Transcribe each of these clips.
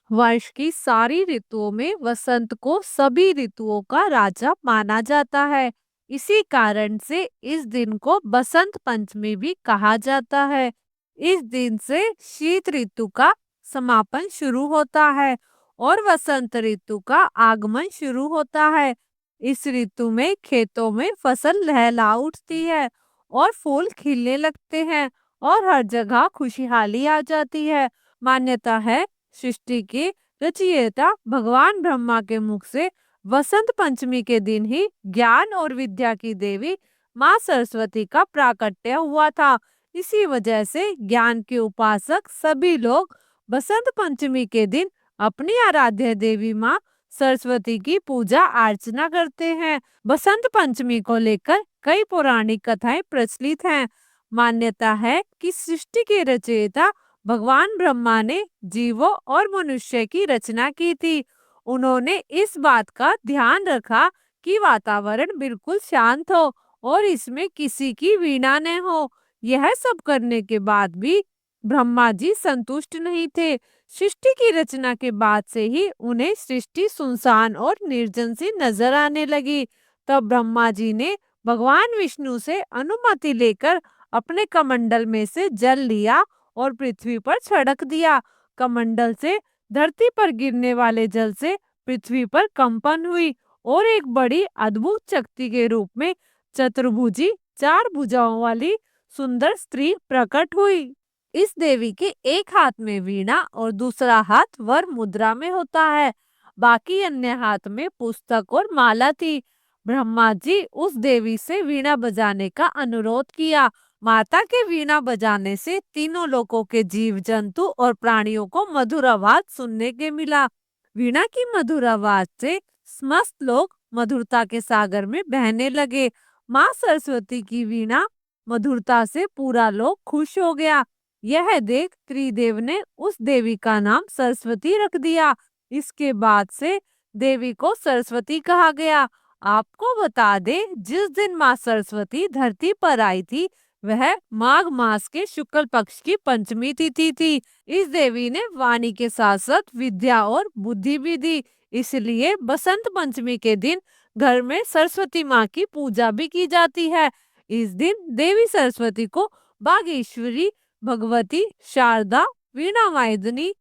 वर्ष की सारी ऋतुओं में वसंत को सभी ऋतुओं का राजा माना जाता है। इसी कारण से इस दिन को बसंत पंचमी भी कहा जाता है। इस दिन से शीत ऋतु का समापन शुरू होता है और वसंत ऋतु का आगमन शुरू होता है। इस ऋतु में खेतों में फसल लहला उठती है और फूल खिलने लगते हैं और हर जगह खुशहाली आ जाती है। मान्यता है सृष्टि के रचयिता भगवान ब्रह्मा के मुख से वसंत पंचमी के दिन ही ज्ञान और विद्या की देवी माँ सरस्वती का प्राकट्य हुआ था। इसी वजह से ज्ञान के उपासक सभी लोग बसंत पंचमी के दिन अपनी आराध्य देवी माँ सरस्वती की पूजा अर्चना करते हैं। बसंत पंचमी को लेकर कई पौराणिक कथाएं प्रचलित हैं। मान्यता है कि सृष्टि के रचयिता भगवान ब्रह्मा ने जीवों और मनुष्य की रचना की थी। उन्होंने इस बात का ध्यान रखा कि वातावरण बिल्कुल शांत हो और इसमें किसी की वीणा न हो। यह सब करने के बाद भी ब्रह्मा जी संतुष्ट नहीं थे। सृष्टि की रचना के बाद से ही उन्हें सृष्टि सुनसान और निर्जन सी नजर आने लगी। तब ब्रह्मा जी ने भगवान विष्णु से अनुमति लेकर अपने कमंडल में से जल लिया और पृथ्वी पर छिड़क दिया। कमंडल से धरती पर गिरने वाले जल से पृथ्वी पर कंपन हुई और एक बड़ी अद्भुत शक्ति के रूप में चतुर्भुजी 4 भुजाओं वाली सुंदर स्त्री प्रकट हुई। इस देवी के एक हाथ में वीणा और दूसरा हाथ वर मुद्रा में होता है। बाकी अन्य हाथ में पुस्तक और माला थी। ब्रह्मा जी उस देवी से वीणा बजाने का अनुरोध किया। माता के वीणा बजाने से तीनों लोकों के जीव जंतु और प्राणियों को मधुर आवाज सुनने के मिला। वीणा की मधुर आवाज से समस्त लोग मधुरता के सागर में बहने लगे। माँ सरस्वती की वीणा मधुरता से पूरा लोक खुश हो गया। यह देख त्रिदेव ने उस देवी का नाम सरस्वती रख दिया। इसके बाद से देवी को सरस्वती कहा गया। आपको बता दें, जिस दिन माँ सरस्वती धरती पर आई थी वह माघ मास के शुक्ल पक्ष की पंचमी तिथि थी। इस देवी ने वाणी के साथ साथ विद्या और बुद्धि भी दी। इसलिए बसंत पंचमी के दिन घर में सरस्वती माँ की पूजा भी की जाती है। इस दिन देवी सरस्वती को बागेश्वरी, भगवती, शारदा, वीणा वादनी,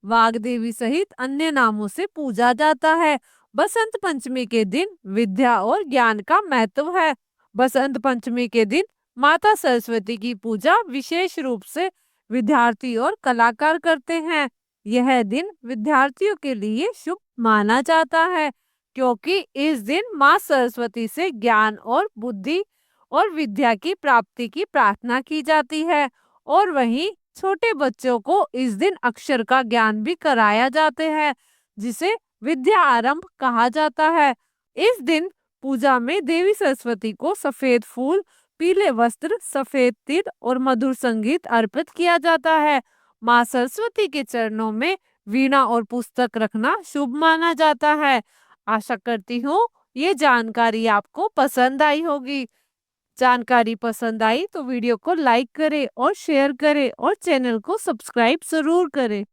वाग्देवी सहित अन्य नामों से पूजा जाता है। बसंत पंचमी के दिन विद्या और ज्ञान का महत्व है। बसंत पंचमी के दिन माता सरस्वती की पूजा विशेष रूप से विद्यार्थी और कलाकार करते हैं। यह दिन विद्यार्थियों के लिए शुभ माना जाता है क्योंकि इस दिन माँ सरस्वती से ज्ञान और बुद्धि और विद्या की प्राप्ति की प्रार्थना की जाती है। और वहीं छोटे बच्चों को इस दिन अक्षर का ज्ञान भी कराया जाते हैं, जिसे विद्या आरंभ कहा जाता है। इस दिन पूजा में देवी सरस्वती को सफेद फूल, पीले वस्त्र, सफेद तिल और मधुर संगीत अर्पित किया जाता है। माँ सरस्वती के चरणों में वीणा और पुस्तक रखना शुभ माना जाता है। आशा करती हूँ ये जानकारी आपको पसंद आई होगी। जानकारी पसंद आई तो वीडियो को लाइक करें और शेयर करें और चैनल को सब्सक्राइब जरूर करें।